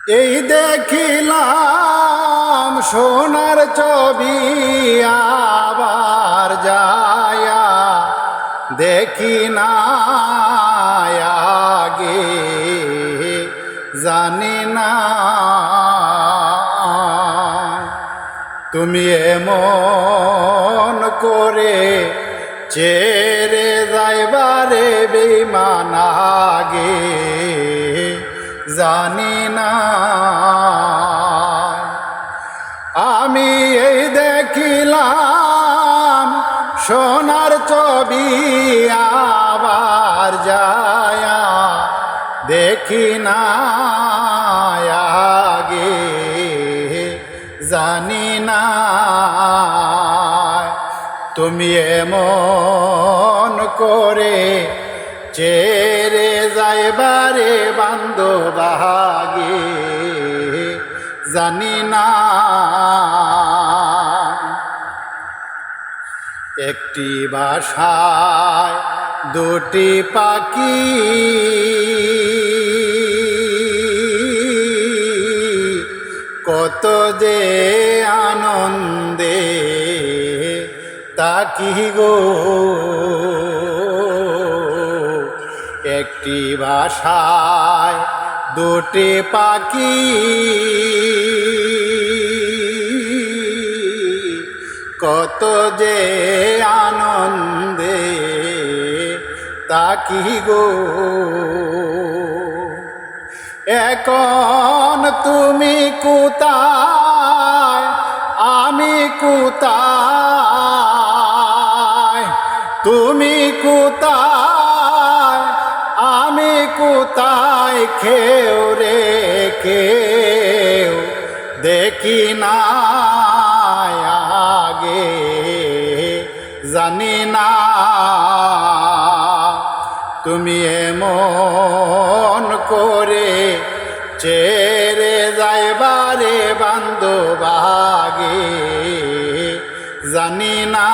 এই দেখিলাম সোনার ছবি, আবার যায়া দেখি না আগে, জানি না তুমি এমন করে ছেড়ে যাইবারে বেঈমান আগে, জানি না আমি এই দেখিলাম সোনার ছবি, আবার যায়া দেখি না আগে, জানি না তুমি এমন করে ছেড়ে যাইবারে বান্ধব আগে, জানি না একটি বাসায় দুটি পাখি, কত যে আনন্দে তাকি গো, একটি বাসায় দুটি পাখি, কত যে আনন্দে তাকি গো। এখন তুমি কোথায়, আমি কোথায়, তুমি কোথায়, আমি কোথায়, কেউ রে কেউ দেখি না আগে, জানি না তুমি এমন করে ছেড়ে যাইবারে বান্ধব আগে, জানি না।